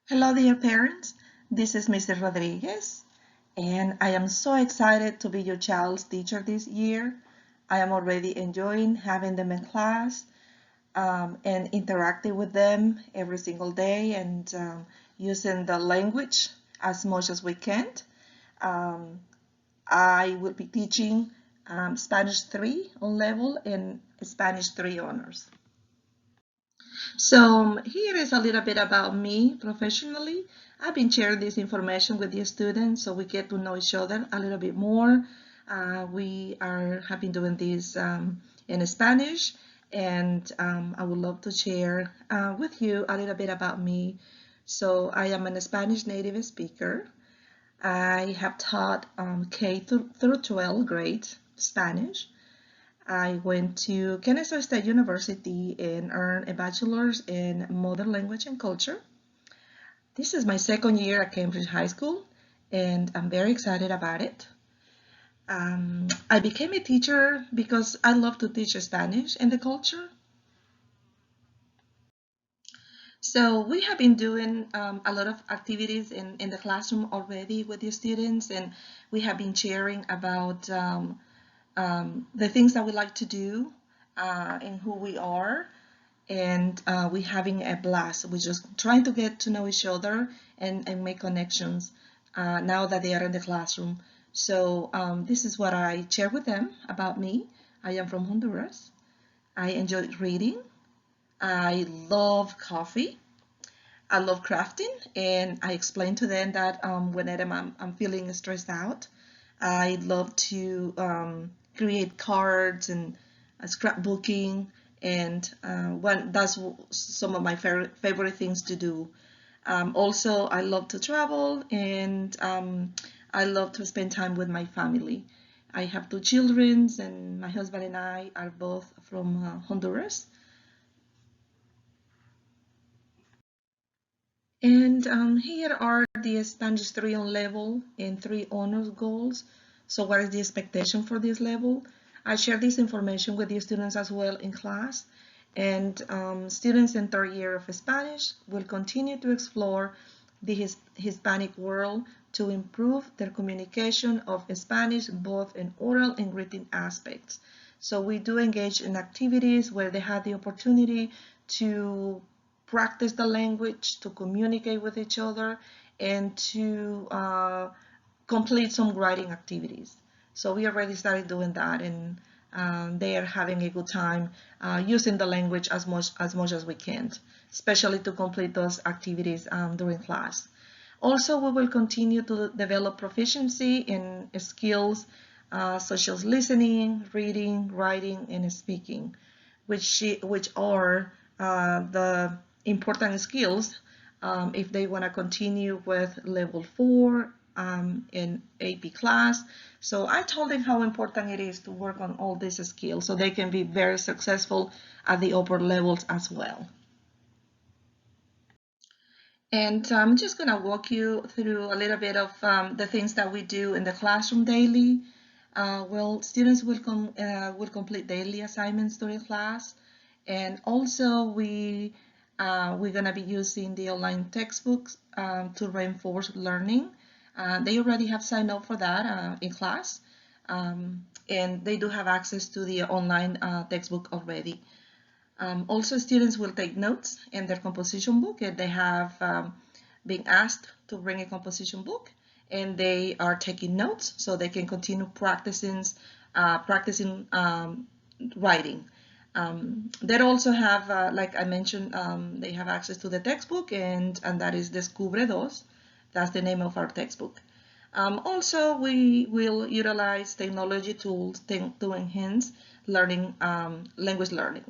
Hello, dear parents. This is Mr. Rodriguez, and I am so excited to be your child's teacher this year. I am already enjoying having them in class and interacting with them every single day and using the language as much as we can. Um, I will be teaching Spanish 3 on level and Spanish 3 honors. So here is a little bit about me professionally. I've been sharing this information with the students so we get to know each other a little bit more. Have been doing this in Spanish, and I would love to share with you a little bit about me. So I am a Spanish native speaker. I have taught K through 12 grade Spanish. I went to Kennesaw State University and earned a bachelor's in modern language and culture. This is my second year at Cambridge High School, and I'm very excited about it. I became a teacher because I love to teach Spanish and the culture. So we have been doing a lot of activities in the classroom already with the students, and we have been sharing about the things that we like to do and who we are, and we're having a blast. We're just trying to get to know each other and make connections now that they are in the classroom. So this is what I share with them about me. I am from Honduras. I enjoy reading. I love coffee. I love crafting, and I explain to them that whenever I'm feeling stressed out, I love to create cards and scrapbooking, and that's some of my favorite things to do. Also, I love to travel, and I love to spend time with my family. I have two children, and my husband and I are both from Honduras. And here are the Spanish 3 on level and 3 honors goals. So what is the expectation for this level? I share this information with the students as well in class. And students in third year of Spanish will continue to explore the Hispanic world to improve their communication of Spanish both in oral and written aspects. So we do engage in activities where they have the opportunity to practice the language, to communicate with each other, and to complete some writing activities. So we already started doing that, and they are having a good time using the language as much as we can, especially to complete those activities during class. Also, we will continue to develop proficiency in skills such as listening, reading, writing, and speaking, which are the important skills if they want to continue with level 4 in AP class. So I told them how important it is to work on all these skills so they can be very successful at the upper levels as well. And I'm just going to walk you through a little bit of the things that we do in the classroom daily. Well, students will complete daily assignments during class, and also we're going to be using the online textbooks to reinforce learning. They already have signed up for that in class, and they do have access to the online textbook already. Also, students will take notes in their composition book if they have been asked to bring a composition book, and they are taking notes so they can continue practicing writing. They also have, like I mentioned, they have access to the textbook, and that is Descubre Dos. That's the name of our textbook. Also, we will utilize technology tools to enhance learning, language learning.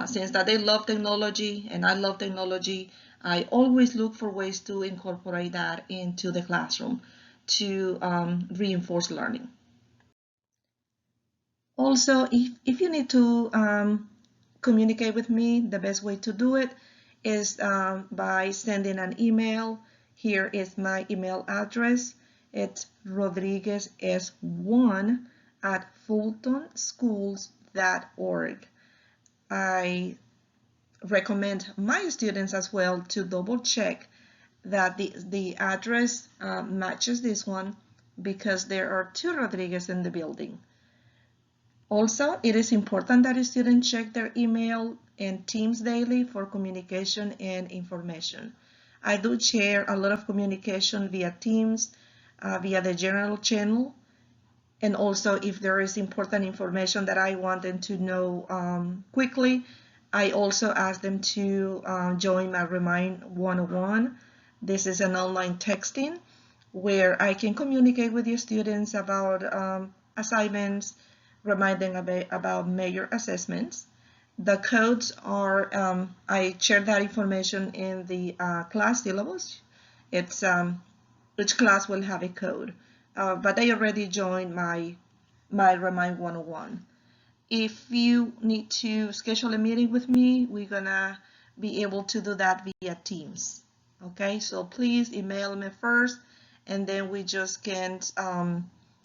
Since that they love technology and I love technology, I always look for ways to incorporate that into the classroom to reinforce learning. Also, if you need to communicate with me, the best way to do it is by sending an email. Here is my email address. It's rodriguezs1 at fultonschools.org. I recommend my students as well to double check that the address matches this one because there are two Rodriguez in the building. Also, it is important that students check their email and Teams daily for communication and information. I do share a lot of communication via Teams, via the general channel, and also if there is important information that I want them to know quickly, I also ask them to join my Remind 101. This is an online texting where I can communicate with the students about assignments, remind them about major assessments. The codes are, I share that information in the class syllabus. It's each class will have a code, but they already joined my Remind 101. If you need to schedule a meeting with me, we're gonna be able to do that via Teams. Okay, so please email me first, and then we just can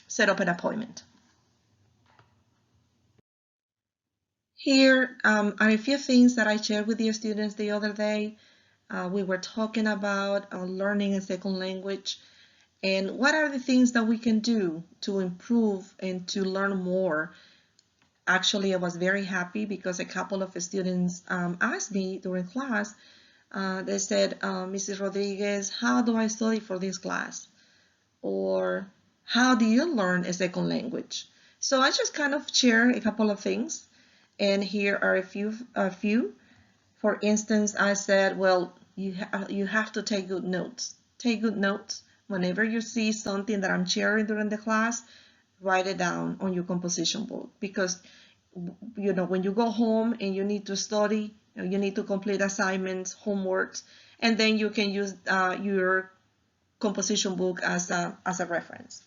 set up an appointment. Here are a few things that I shared with the students the other day. We were talking about learning a second language and what are the things that we can do to improve and to learn more. Actually, I was very happy because a couple of students asked me during class, they said, Mrs. Rodriguez, how do I study for this class? Or how do you learn a second language? So I just kind of share a couple of things, and here are a few. For instance, I said, well, you have to take good notes. Take good notes. Whenever you see something that I'm sharing during the class, write it down on your composition book, because when you go home and you need to study, you need to complete assignments, homeworks, and then you can use your composition book as a reference.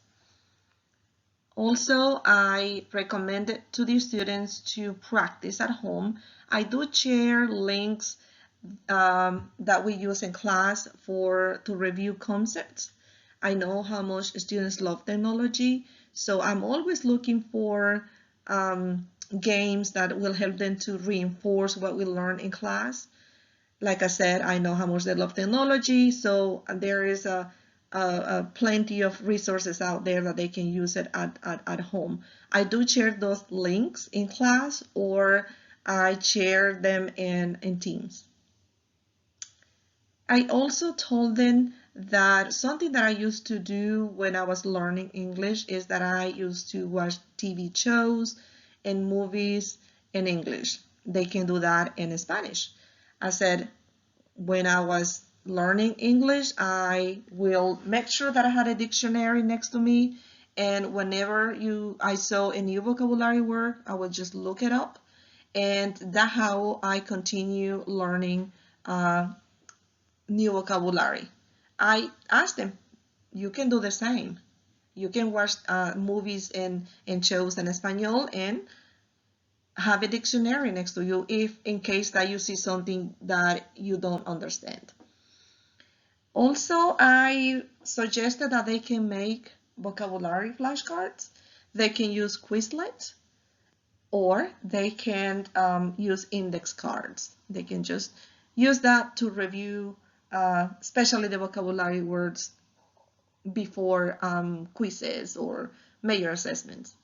Also, I recommend to the students to practice at home. I do share links that we use in class to review concepts. I know how much students love technology, so I'm always looking for games that will help them to reinforce what we learn in class. Like I said, I know how much they love technology, so there is plenty of resources out there that they can use it at home. I do share those links in class, or I share them in Teams. I also told them that something that I used to do when I was learning English is that I used to watch TV shows and movies in English. They can do that in Spanish. I said, when I was learning English, I will make sure that I had a dictionary next to me, and whenever I saw a new vocabulary word, I would just look it up, and that's how I continue learning new vocabulary. I asked them, you can do the same. You can watch movies and shows in Espanol and have a dictionary next to you if in case that you see something that you don't understand. Also, I suggested that they can make vocabulary flashcards. They can use Quizlets, or they can use index cards. They can just use that to review, especially the vocabulary words before quizzes or major assessments.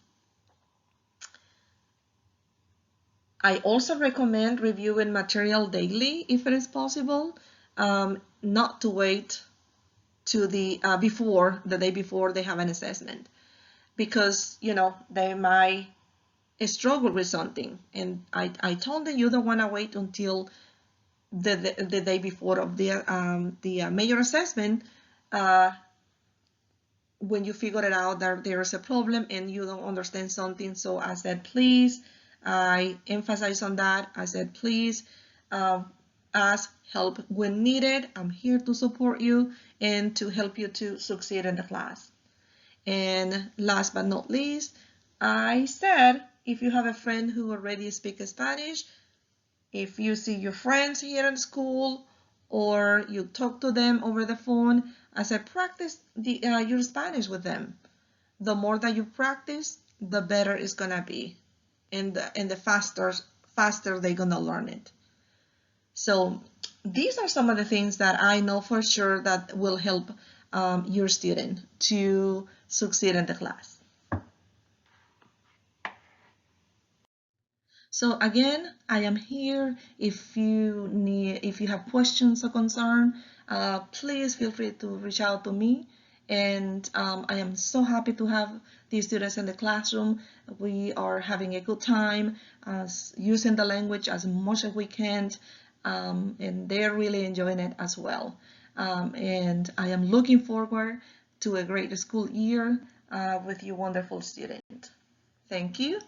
I also recommend reviewing material daily if it is possible, not to wait to the day before they have an assessment, because they might struggle with something, and I told them you don't want to wait until the day before of the major assessment when you figure it out that there is a problem and you don't understand something. So I said, please, I emphasize on that. I said, please ask help when needed. I'm here to support you and to help you to succeed in the class. And last but not least, I said, if you have a friend who already speaks Spanish, if you see your friends here in school or you talk to them over the phone, I said, practice your Spanish with them. The more that you practice, the better it's gonna be, and the faster they're gonna learn it. So these are some of the things that I know for sure that will help your student to succeed in the class. So again, I am here. If you have questions or concern, please feel free to reach out to me. And I am so happy to have these students in the classroom. We are having a good time using the language as much as we can, and they're really enjoying it as well. And I am looking forward to a great school year with you wonderful student. Thank you.